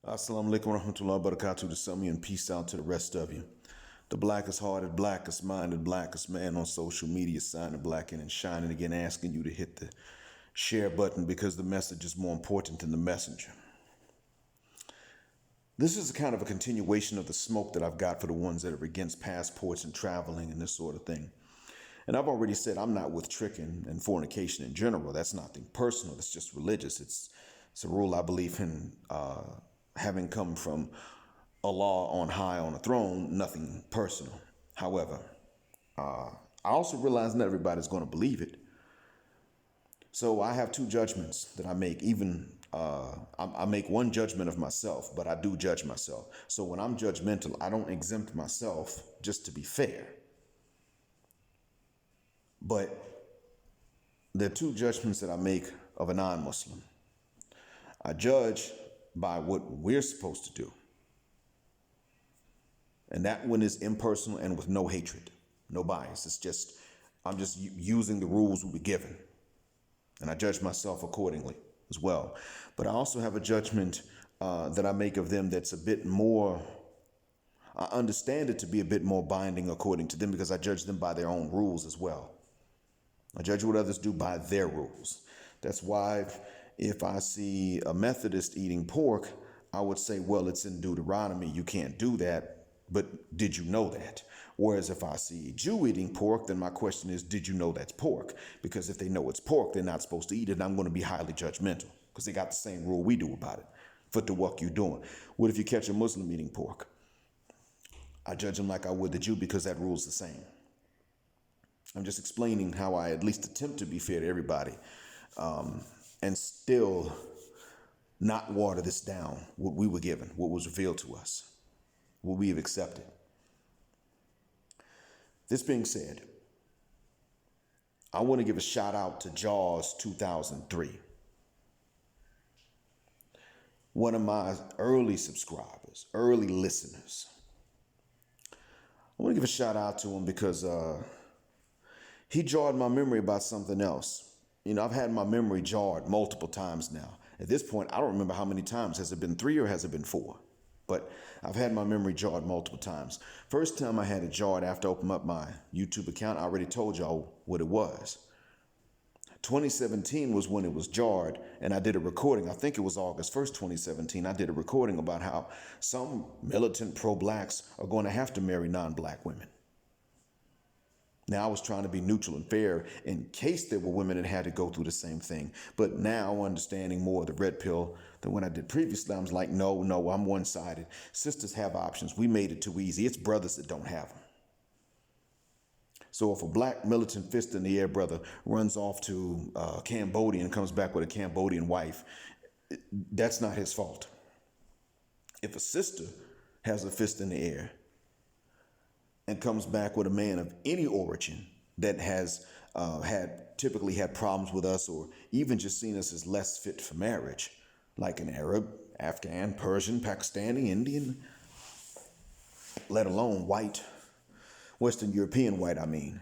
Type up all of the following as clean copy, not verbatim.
Assalamu alaikum wa rahmatullahi wa barakatuh to some of you and peace out to the rest of you. The blackest hearted, blackest minded, blackest man on social media signing blacking and shining again, asking you to hit the share button because the message is more important than the messenger. This is kind of a continuation of the smoke that I've got for the ones that are against passports and traveling and this sort of thing. And I've already said I'm not with tricking and fornication in general. That's nothing personal. It's just religious. It's a rule I believe in, having come from Allah on high on a throne, nothing personal. However, I also realize not everybody's going to believe it. So I have two judgments that I make. I make one judgment of myself, but I do judge myself. So when I'm judgmental, I don't exempt myself just to be fair. But there are two judgments that I make of a non-Muslim. I judge by what we're supposed to do. And that one is impersonal and with no hatred, no bias. I'm just using the rules we were given. And I judge myself accordingly as well. But I also have a judgment that I make of them that's a bit more, I understand it to be a bit more binding according to them because I judge them by their own rules as well. I judge what others do by their rules. That's why if I see a Methodist eating pork, I would say, well, it's in Deuteronomy. You can't do that. But did you know that? Whereas if I see a Jew eating pork, then my question is, did you know that's pork? Because if they know it's pork, they're not supposed to eat it. And I'm going to be highly judgmental because they got the same rule we do about it. For the work you're doing. What if you catch a Muslim eating pork? I judge them like I would the Jew because that rule's the same. I'm just explaining how I at least attempt to be fair to everybody. And still not water this down, what we were given, what was revealed to us, what we have accepted. This being said, I want to give a shout out to Jaws 2003. One of my early subscribers, early listeners. I want to give a shout out to him because he jarred my memory about something else. You know, I've had my memory jarred multiple times now. At this point, I don't remember how many times. Has it been 3 or has it been 4? But I've had my memory jarred multiple times. First time I had it jarred after I opened up my YouTube account, I already told y'all what it was. 2017 was when it was jarred, and I did a recording. I think it was August 1st, 2017. I did a recording about how some militant pro-blacks are going to have to marry non-black women. Now, I was trying to be neutral and fair in case there were women that had to go through the same thing. But now, understanding more of the red pill than when I did previously, I was like, no, I'm one-sided. Sisters have options. We made it too easy. It's brothers that don't have them. So if a black militant fist in the air brother runs off to Cambodia and comes back with a Cambodian wife, that's not his fault. If a sister has a fist in the air and comes back with a man of any origin that has typically had problems with us or even just seen us as less fit for marriage, like an Arab, Afghan, Persian, Pakistani, Indian, let alone white, Western European white, I mean.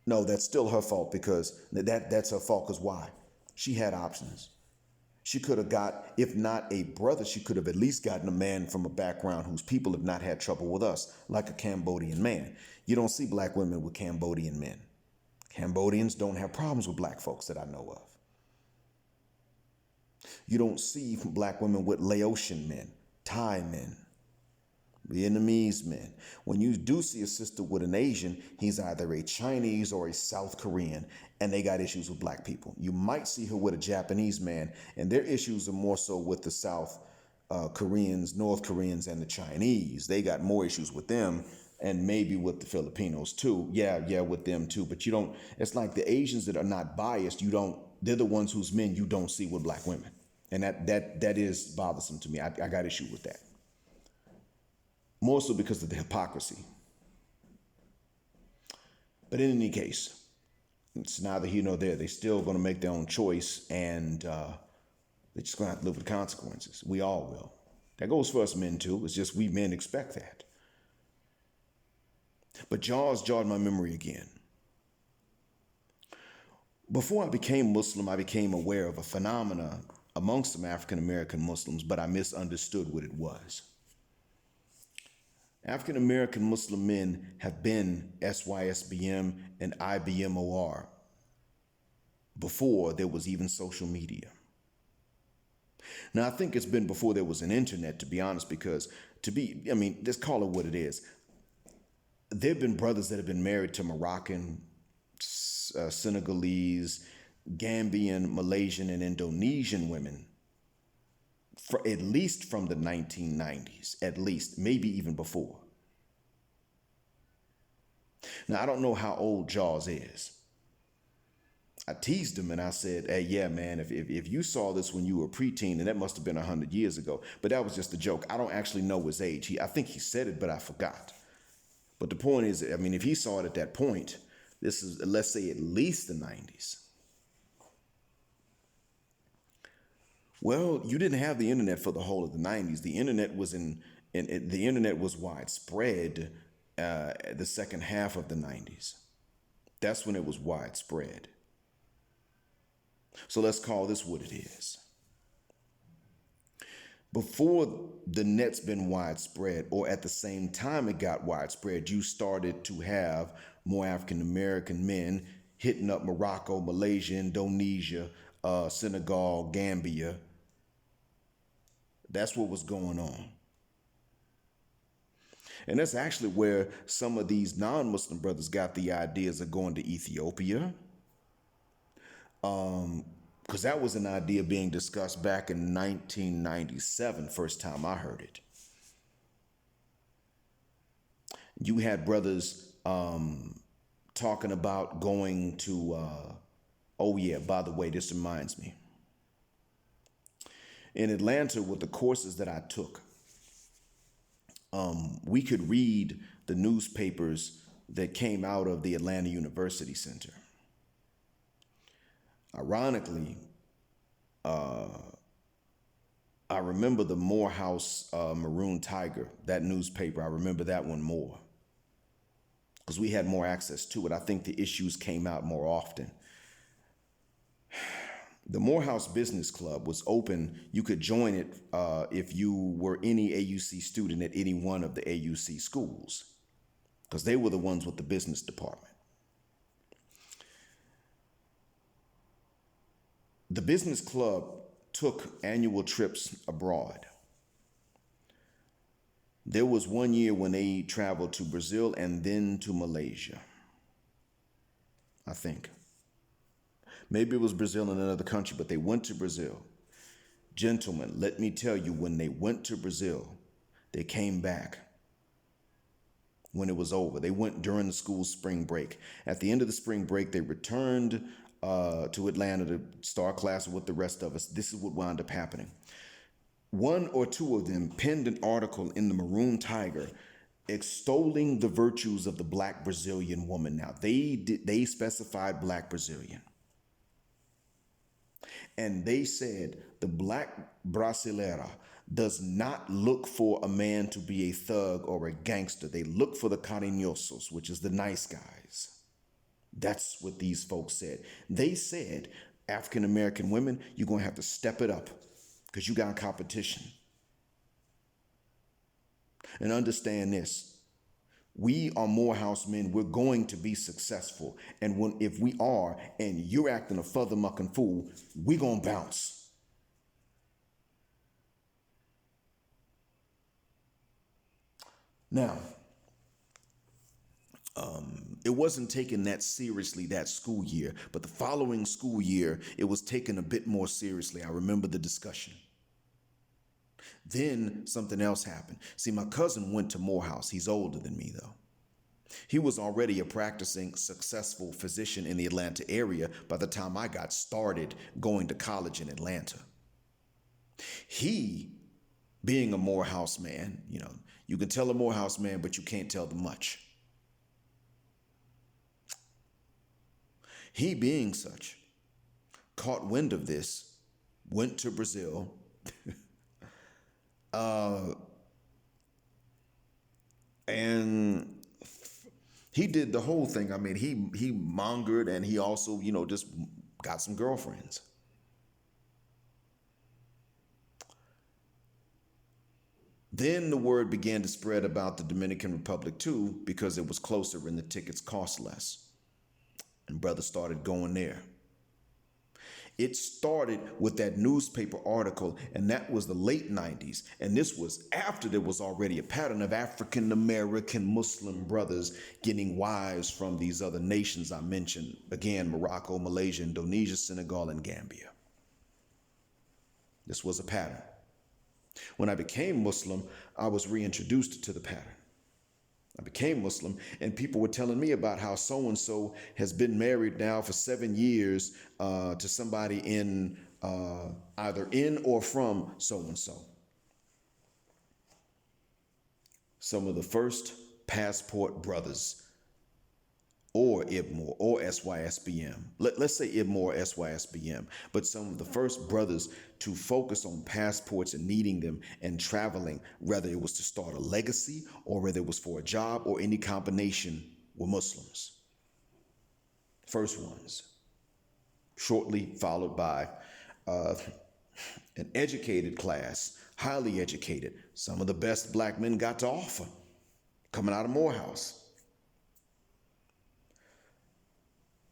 No, that's still her fault because that's her fault because why? She had options. She could have got, if not a brother, she could have at least gotten a man from a background whose people have not had trouble with us, like a Cambodian man. You don't see black women with Cambodian men. Cambodians don't have problems with black folks that I know of. You don't see black women with Laotian men, Thai men, Vietnamese men. When you do see a sister with an Asian, he's either a Chinese or a South Korean, and they got issues with black people. You might see her with a Japanese man, and their issues are more so with the South Koreans, North Koreans, and the Chinese. They got more issues with them, and maybe with the Filipinos too. Yeah, with them too. But you don't, it's like the Asians that are not biased, they're the ones whose men you don't see with black women. And that is bothersome to me. I got issue with that. More so because of the hypocrisy. But in any case, it's neither here nor there. They're still going to make their own choice, and they're just going to have to live with the consequences. We all will. That goes for us men too. It's just we men expect that. But Jaws jarred my memory again. Before I became Muslim, I became aware of a phenomena amongst some African American Muslims, but I misunderstood what it was. African American Muslim men have been SYSBM and IBMOR before there was even social media. Now, I think it's been before there was an internet, to be honest, because let's call it what it is. There have been brothers that have been married to Moroccan, Senegalese, Gambian, Malaysian, and Indonesian women, for at least from the 1990s, at least, maybe even before. Now, I don't know how old Jaws is. I teased him and I said, hey, yeah, man, if you saw this when you were a preteen, then that must have been 100 years ago. But that was just a joke. I don't actually know his age. I think he said it, but I forgot. But the point is, if he saw it at that point, this is, let's say, at least the 90s. Well, you didn't have the internet for the whole of the 90s. The internet was the internet was widespread the second half of the 90s. That's when it was widespread. So let's call this what it is. Before the net's been widespread, or at the same time it got widespread, you started to have more African American men hitting up Morocco, Malaysia, Indonesia, Senegal, Gambia. That's what was going on. And that's actually where some of these non-Muslim brothers got the ideas of going to Ethiopia. Because that was an idea being discussed back in 1997, first time I heard it. You had brothers talking about going to, oh yeah, by the way, this reminds me. In Atlanta, with the courses that I took, we could read the newspapers that came out of the Atlanta University Center. Ironically, I remember the Morehouse Maroon Tiger, that newspaper. I remember that one more because we had more access to it. I think the issues came out more often. The Morehouse Business Club was open. You could join it if you were any AUC student at any one of the AUC schools, because they were the ones with the business department. The business club took annual trips abroad. There was one year when they traveled to Brazil and then to Malaysia, I think. Maybe it was Brazil and another country, but they went to Brazil. Gentlemen, let me tell you, when they went to Brazil, they came back when it was over. They went during the school spring break. At the end of the spring break, they returned to Atlanta to start class with the rest of us. This is what wound up happening. One or two of them penned an article in the Maroon Tiger extolling the virtues of the Black Brazilian woman. Now, they specified Black Brazilian. And they said the Black Brasileira does not look for a man to be a thug or a gangster. They look for the cariñosos, which is the nice guys. That's what these folks said. They said, African American women, you're going to have to step it up because you got competition. And understand this. We are Morehouse men. We're going to be successful. And if we are, and you're acting a further-mucking fool, we're going to bounce. Now, it wasn't taken that seriously that school year, but the following school year, it was taken a bit more seriously. I remember the discussion. Then something else happened. See, my cousin went to Morehouse. He's older than me, though. He was already a practicing, successful physician in the Atlanta area by the time I got started going to college in Atlanta. He, being a Morehouse man, you can tell a Morehouse man, but you can't tell them much. He, being such, caught wind of this, went to Brazil, and he did the whole thing. I mean, he mongered, and he also, just got some girlfriends. Then the word began to spread about the Dominican Republic too, because it was closer and the tickets cost less. And brothers started going there. It started with that newspaper article, and that was the late 90s. And this was after there was already a pattern of African American Muslim brothers getting wives from these other nations I mentioned. Again, Morocco, Malaysia, Indonesia, Senegal, and Gambia. This was a pattern. When I became Muslim, I was reintroduced to the pattern. I became Muslim, and people were telling me about how so-and-so has been married now for 7 years to somebody in either in or from so-and-so. Some of the first passport brothers, or IBMOR, or SYSBM. Let's say IBMOR, SYSBM. But some of the first brothers to focus on passports and needing them and traveling, whether it was to start a legacy or whether it was for a job or any combination, were Muslims. First ones. Shortly followed by an educated class, highly educated. Some of the best black men got to offer coming out of Morehouse.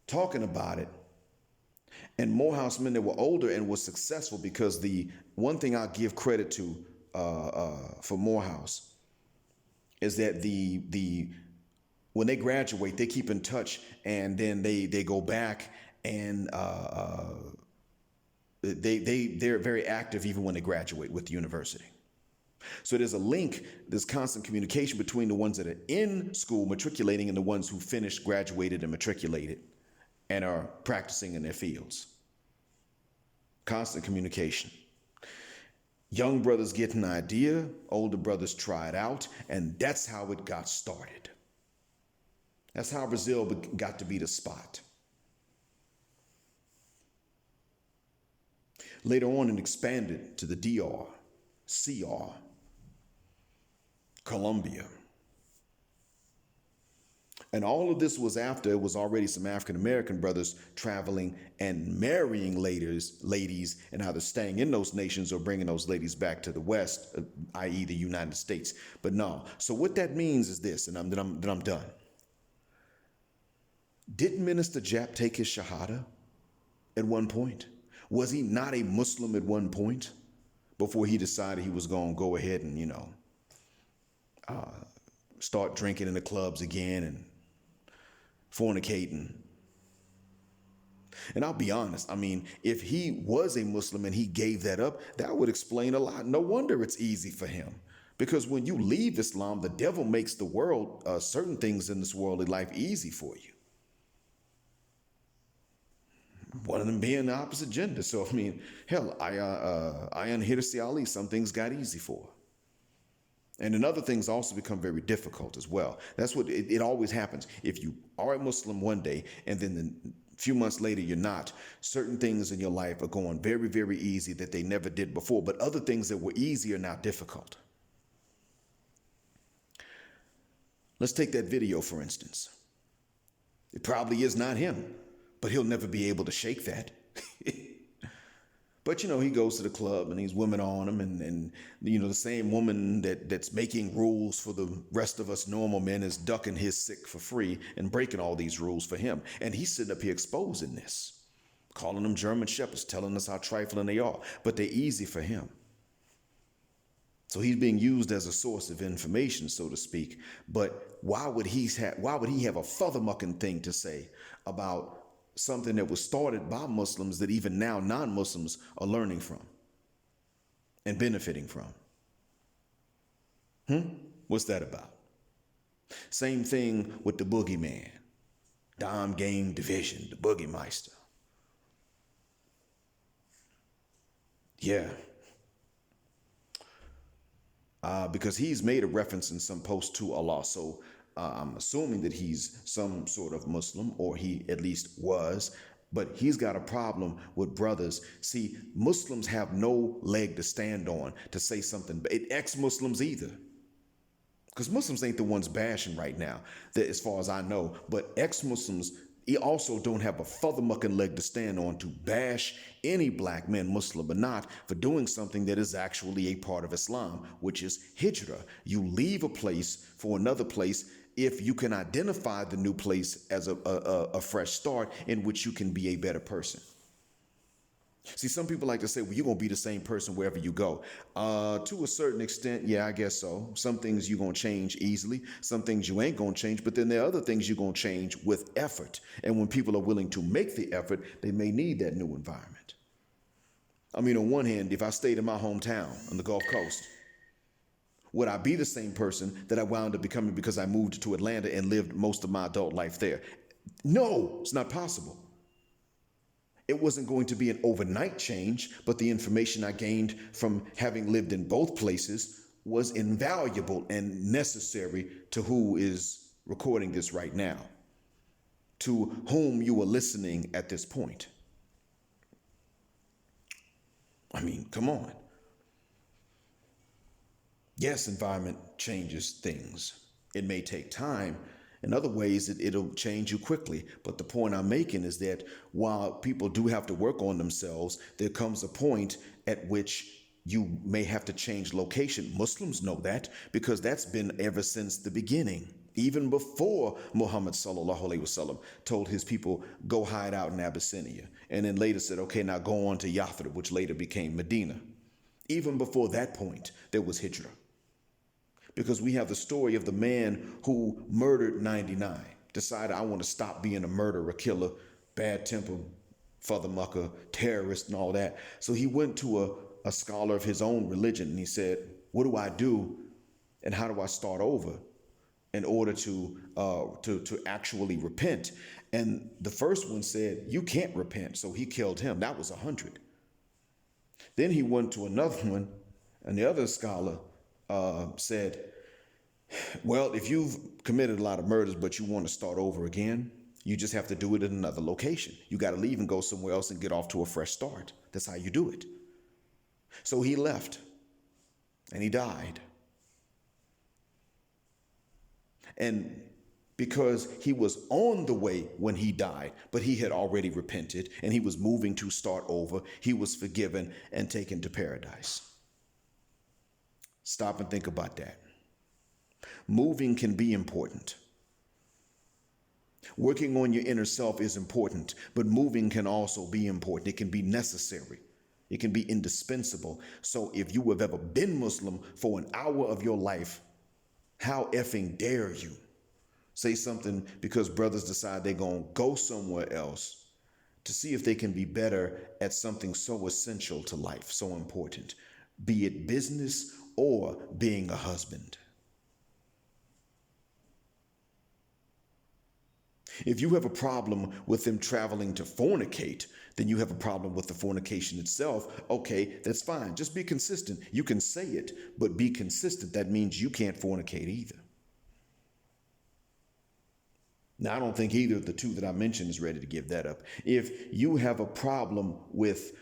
Talking about it, and Morehouse men that were older and were successful, because the one thing I give credit to for Morehouse is that the when they graduate, they keep in touch, and then they go back and they're very active even when they graduate with the university. So there's a link, there's constant communication between the ones that are in school matriculating and the ones who finished, graduated, and matriculated and are practicing in their fields. Constant communication. Young brothers get an idea, older brothers try it out, and that's how it got started. That's how Brazil got to be the spot. Later on, it expanded to the DR, CR, Colombia. And all of this was after it was already some African-American brothers traveling and marrying ladies and either staying in those nations or bringing those ladies back to the West, i.e. the United States. But no. So what that means is this, and I'm done. Didn't Minister Jap take his Shahada at one point? Was he not a Muslim at one point before he decided he was going to go ahead and, start drinking in the clubs again and fornicating? And I'll be honest, I mean, if he was a Muslim and he gave that up, that would explain a lot. No wonder it's easy for him. Because when you leave Islam, the devil makes the world, certain things in this worldly life easy for you. One of them being the opposite gender. So, I mean, hell, I am here to see Ali. Some things got easy for. And then other things also become very difficult as well. That's what it always happens. If you are a Muslim one day and then a few months later you're not, certain things in your life are going very, very easy that they never did before. But other things that were easy are now difficult. Let's take that video, for instance. It probably is not him, but he'll never be able to shake that. But, he goes to the club and these women on him and the same woman that's making rules for the rest of us normal men is ducking his sick for free and breaking all these rules for him. And he's sitting up here exposing this, calling them German shepherds, telling us how trifling they are, but they're easy for him. So he's being used as a source of information, so to speak. But why would he have a furthermucking thing to say about something that was started by Muslims that even now non-Muslims are learning from and benefiting from? What's that about? Same thing with the boogeyman, Dom Game Division, the Boogiemeister. Yeah. Because he's made a reference in some post to Allah. So I'm assuming that he's some sort of Muslim, or he at least was, but he's got a problem with brothers. See, Muslims have no leg to stand on to say something, ex-Muslims either. Because Muslims ain't the ones bashing right now, as far as I know, but ex-Muslims He also don't have a furthermucking leg to stand on to bash any black man, Muslim or not, for doing something that is actually a part of Islam, which is hijrah. You leave a place for another place if you can identify the new place as a fresh start in which you can be a better person. See, some people like to say, well, you're going to be the same person wherever you go. To a certain extent, yeah, I guess so. Some things you're going to change easily. Some things you ain't going to change. But then there are other things you're going to change with effort. And when people are willing to make the effort, they may need that new environment. I mean, on one hand, if I stayed in my hometown on the Gulf Coast, would I be the same person that I wound up becoming because I moved to Atlanta and lived most of my adult life there? No, it's not possible. It wasn't going to be an overnight change, but the information I gained from having lived in both places was invaluable and necessary to who is recording this right now, to whom you are listening at this point. I mean, come on. Yes, environment changes things. It may take time. In other ways, it'll change you quickly. But the point I'm making is that while people do have to work on themselves, there comes a point at which you may have to change location. Muslims know that because that's been ever since the beginning. Even before Muhammad sallallahu alaihi wasallam told his people, go hide out in Abyssinia. And then later said, okay, now go on to Yathrib, which later became Medina. Even before that point, there was Hijrah. Because we have the story of the man who murdered 99, decided I want to stop being a murderer, killer, bad temper, furthermucker, terrorist, and all that. So he went to a scholar of his own religion and he said, what do I do and how do I start over in order to actually repent? And the first one said, you can't repent. So he killed him. That was 100. Then he went to another one and the other scholar said, well, if you've committed a lot of murders, but you want to start over again, you just have to do it in another location. You got to leave and go somewhere else and get off to a fresh start. That's how you do it. So he left and he died. And because he was on the way when he died, but he had already repented and he was moving to start over, he was forgiven and taken to paradise. Stop and think about that. Moving can be important. Working on your inner self is important, but moving can also be important. It can be necessary. It can be indispensable. So if you have ever been Muslim for an hour of your life, how effing dare you say something because brothers decide they're going to go somewhere else to see if they can be better at something so essential to life, so important, be it business or being a husband. If you have a problem with them traveling to fornicate, then you have a problem with the fornication itself. Okay, that's fine. Just be consistent. You can say it, but be consistent. That means you can't fornicate either. Now, I don't think either of the two that I mentioned is ready to give that up. If you have a problem with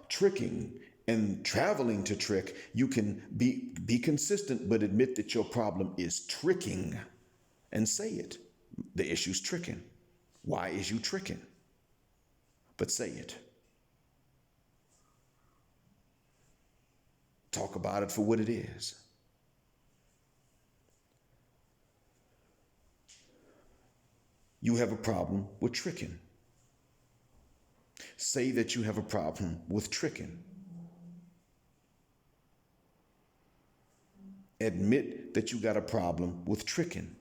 tricking and traveling to trick, you can be consistent, but admit that your problem is tricking and say it. The issue's tricking. Why is you tricking? But say it. Talk about it for what it is. You have a problem with tricking. Say that you have a problem with tricking. Admit that you got a problem with tricking.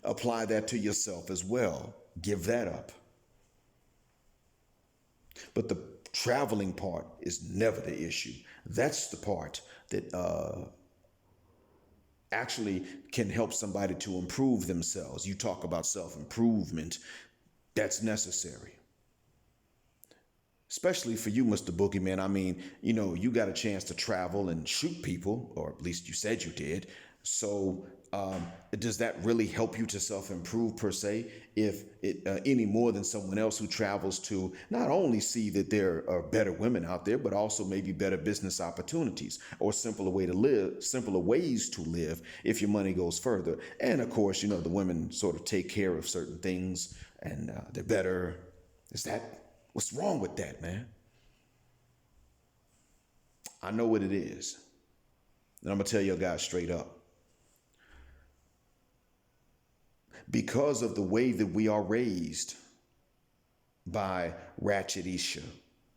Apply that to yourself as well. Give that up. But the traveling part is never the issue. That's the part that actually can help somebody to improve themselves. You talk about self-improvement. That's necessary. Especially for you, Mr. Boogeyman. I mean, you got a chance to travel and shoot people, or at least you said you did. So, does that really help you to self-improve per se? If it any more than someone else who travels to not only see that there are better women out there, but also maybe better business opportunities or simpler ways to live if your money goes further. And of course, the women sort of take care of certain things and they're better. What's wrong with that, man? I know what it is. And I'm gonna tell you guys straight up. Because of the way that we are raised by Ratchet Isha,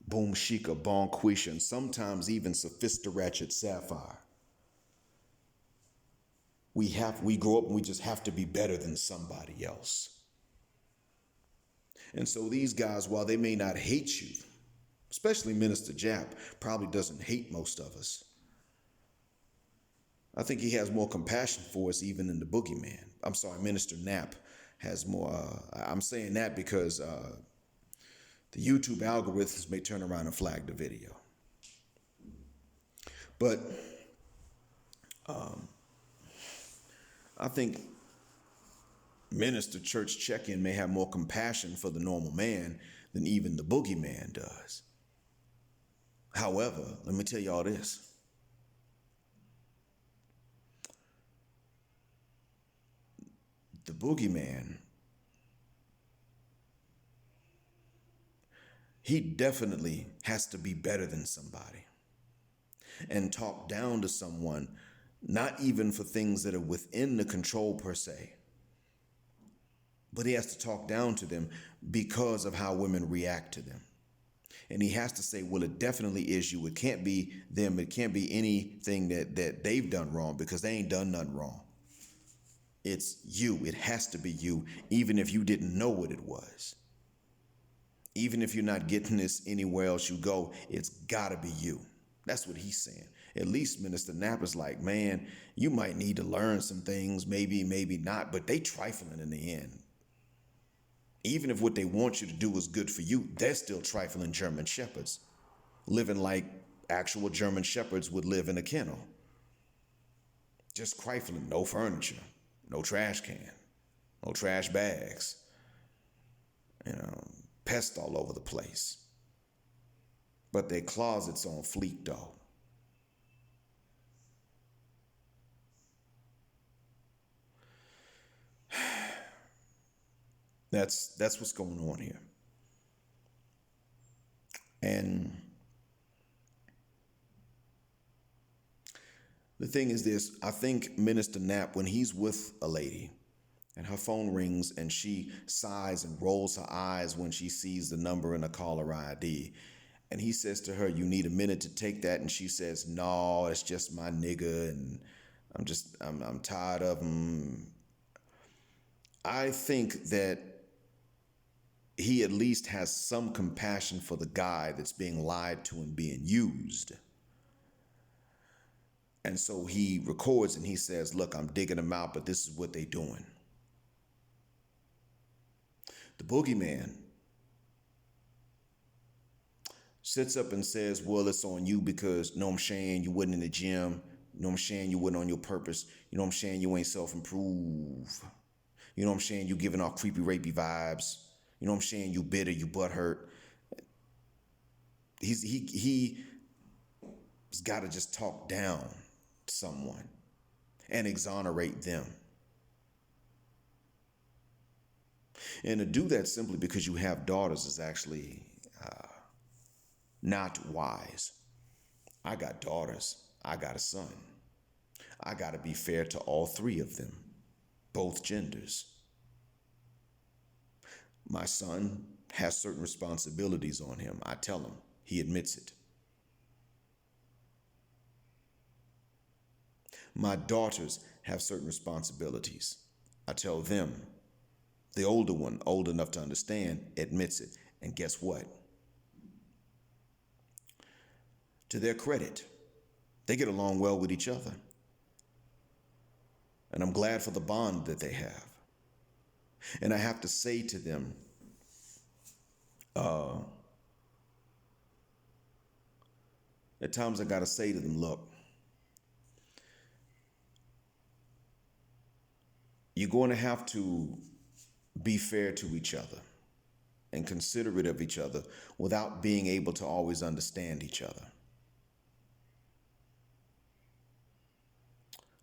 Boom Shika, Bon Quisha, and sometimes even Sophista Ratchet Sapphire, we grow up and we just have to be better than somebody else. And so these guys, while they may not hate you, especially Minister Jap, probably doesn't hate most of us. I think he has more compassion for us even than the boogeyman. I'm sorry, Minister Knapp has more. I'm saying that because the YouTube algorithms may turn around and flag the video. But I think Minister Church Check-In may have more compassion for the normal man than even the boogeyman does. However, let me tell y'all this. The boogeyman, he definitely has to be better than somebody and talk down to someone, not even for things that are within the control per se, but he has to talk down to them because of how women react to them. And he has to say, well, it definitely is you. It can't be them. It can't be anything that they've done wrong because they ain't done nothing wrong. It's you. It has to be you, even if you didn't know what it was. Even if you're not getting this anywhere else you go, it's got to be you. That's what he's saying. At least Minister Knapp is like, man, you might need to learn some things, maybe not, but they trifling in the end. Even if what they want you to do is good for you, they're still trifling German shepherds, living like actual German shepherds would live in a kennel. Just trifling, no furniture. No trash can, no trash bags, pests all over the place. But their closet's on fleek, though. That's what's going on here. And the thing is this, I think Minister Knapp, when he's with a lady and her phone rings and she sighs and rolls her eyes when she sees the number in the caller ID, and he says to her, you need a minute to take that, and she says, no, it's just my nigga, and I'm tired of him. I think that he at least has some compassion for the guy that's being lied to and being used. And so he records and he says, look, I'm digging them out, but this is what they doing. The boogeyman sits up and says, well, it's on you because, you know what I'm saying, you wasn't in the gym. You know what I'm saying, you wasn't on your purpose. You know what I'm saying, you ain't self-improve. You know what I'm saying, you giving off creepy, rapey vibes. You know what I'm saying, you bitter, you butthurt. He's got to just talk down to someone and exonerate them. And to do that simply because you have daughters is actually not wise. I got daughters. I got a son. I got to be fair to all three of them, both genders. My son has certain responsibilities on him. I tell him. He admits it. My daughters have certain responsibilities. I tell them. The older one, old enough to understand, admits it. And guess what? To their credit, they get along well with each other. And I'm glad for the bond that they have. And I have to say to them, at times I got to say to them, look, you're going to have to be fair to each other and considerate of each other without being able to always understand each other.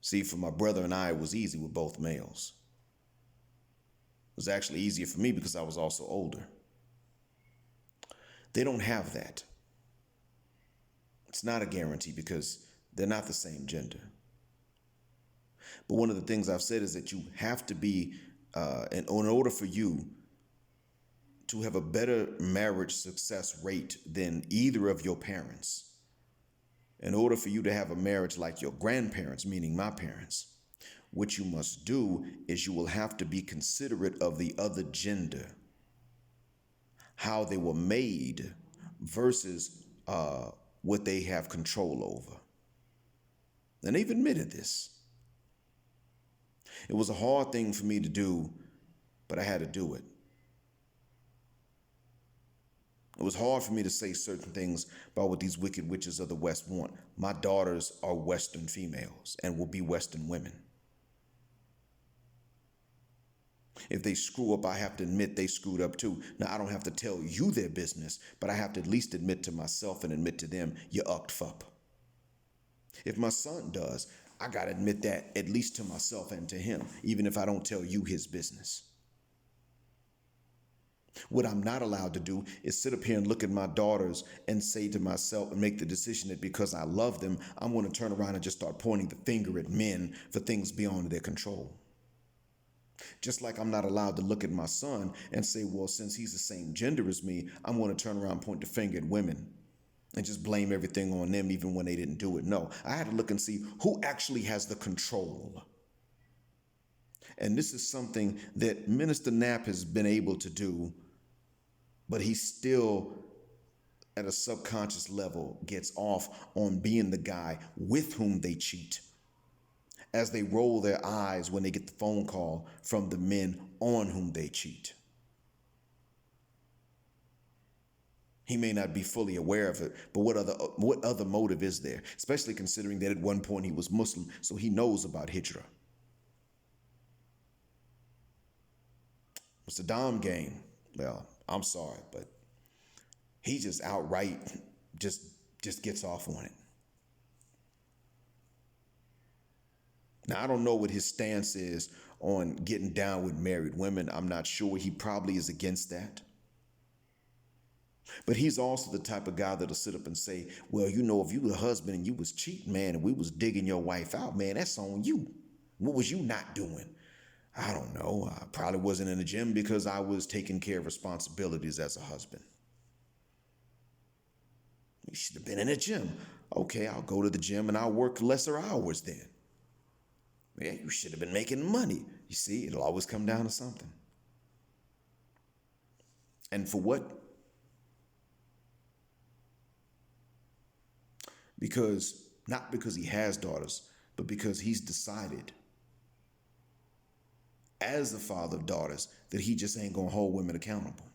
See, for my brother and I, it was easy with both males. It was actually easier for me because I was also older. They don't have that. It's not a guarantee because they're not the same gender. But one of the things I've said is that you have to be, in order for you to have a better marriage success rate than either of your parents, in order for you to have a marriage like your grandparents, meaning my parents, what you must do is you will have to be considerate of the other gender, how they were made versus what they have control over. And they've admitted this. It was a hard thing for me to do, but I had to do it. It was hard for me to say certain things about what these wicked witches of the West want. My daughters are Western females and will be Western women. If they screw up, I have to admit they screwed up too. Now, I don't have to tell you their business, but I have to at least admit to myself and admit to them, you ucked up. If my son does, I got to admit that at least to myself and to him, even if I don't tell you his business. What I'm not allowed to do is sit up here and look at my daughters and say to myself and make the decision that because I love them, I'm going to turn around and just start pointing the finger at men for things beyond their control. Just like I'm not allowed to look at my son and say, well, since he's the same gender as me, I'm going to turn around and point the finger at women and just blame everything on them even when they didn't do it. No, I had to look and see who actually has the control. And this is something that Minister Knapp has been able to do, but he still, at a subconscious level, gets off on being the guy with whom they cheat, as they roll their eyes when they get the phone call from the men on whom they cheat. He may not be fully aware of it, but what other motive is there? Especially considering that at one point he was Muslim, so he knows about Hijrah. Mr. Dom game, well, I'm sorry, but he just outright just gets off on it. Now, I don't know what his stance is on getting down with married women. I'm not sure. He probably is against that. But he's also the type of guy that'll sit up and say, well, you know, if you were a husband and you was cheating, man, and we was digging your wife out, man, that's on you. What was you not doing? I don't know. I probably wasn't in the gym because I was taking care of responsibilities as a husband. You should have been in the gym. Okay, I'll go to the gym and I'll work lesser hours then. Yeah, you should have been making money. You see, it'll always come down to something. And for what? Not because he has daughters, but because he's decided as the father of daughters that he just ain't gonna hold women accountable.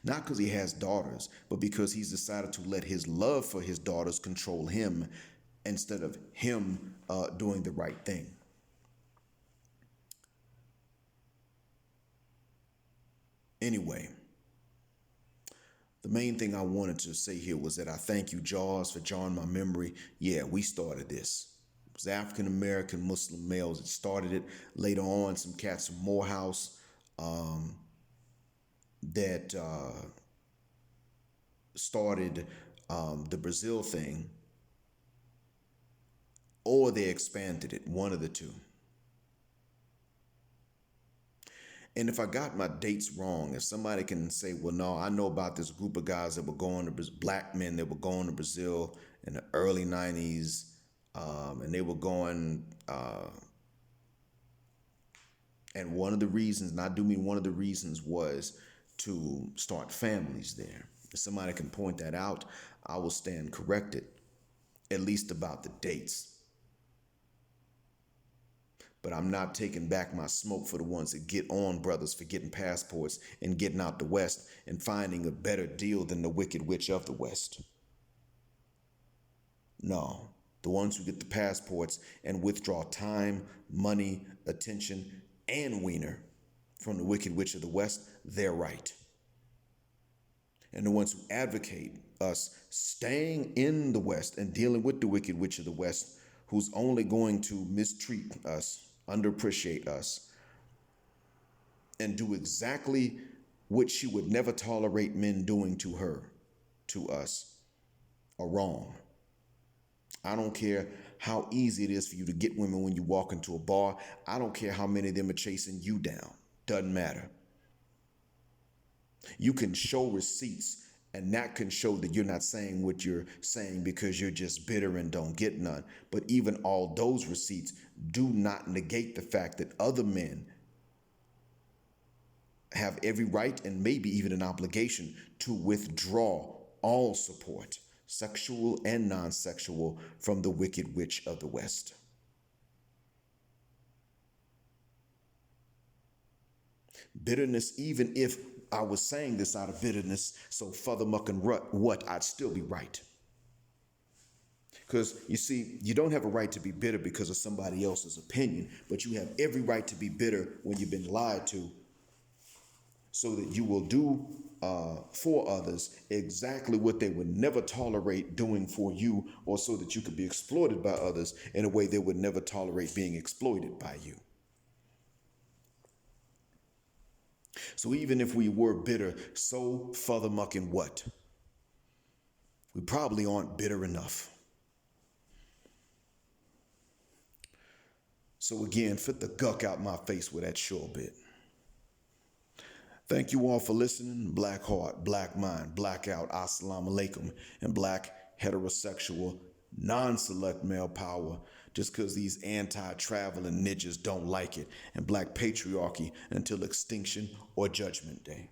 Not because he has daughters, but because he's decided to let his love for his daughters control him instead of him doing the right thing. Anyway, the main thing I wanted to say here was that I thank you, Jaws, for jarring my memory. Yeah, we started this. It was African-American Muslim males that started it. Later on, some cats from Morehouse that started the Brazil thing, or they expanded it, one of the two. And if I got my dates wrong, if somebody can say, well, no, I know about this group of guys that were going to black men that were going to Brazil in the early 90s, and they were going, and one of the reasons, and I do mean one of the reasons, was to start families there. If somebody can point that out, I will stand corrected, at least about the dates. But I'm not taking back my smoke for the ones that get on brothers for getting passports and getting out the West and finding a better deal than the wicked witch of the West. No, The ones who get the passports and withdraw time, money, attention, and wiener from the Wicked Witch of the West, they're right. And the ones who advocate us staying in the West and dealing with the Wicked Witch of the West, who's only going to mistreat us, underappreciate us, and do exactly what she would never tolerate men doing to her, to us, are wrong. I don't care how easy it is for you to get women when you walk into a bar. I don't care how many of them are chasing you down. Doesn't matter. You can show receipts, and that can show that you're not saying what you're saying because you're just bitter and don't get none. But even all those receipts do not negate the fact that other men have every right and maybe even an obligation to withdraw all support, sexual and non-sexual, from the Wicked Witch of the West. Bitterness, even if I was saying this out of bitterness, so further muck and what, I'd still be right. Because you see, you don't have a right to be bitter because of somebody else's opinion, but you have every right to be bitter when you've been lied to, so that you will do for others exactly what they would never tolerate doing for you, or so that you could be exploited by others in a way they would never tolerate being exploited by you. So even if we were bitter, so further mucking what? We probably aren't bitter enough. So again, fit the guck out my face with that sure bit. Thank you all for listening. Black heart, black mind, blackout, assalamu alaikum, and black heterosexual, non-select male power, just because these anti-traveling ninjas don't like it, and black patriarchy until extinction or judgment day.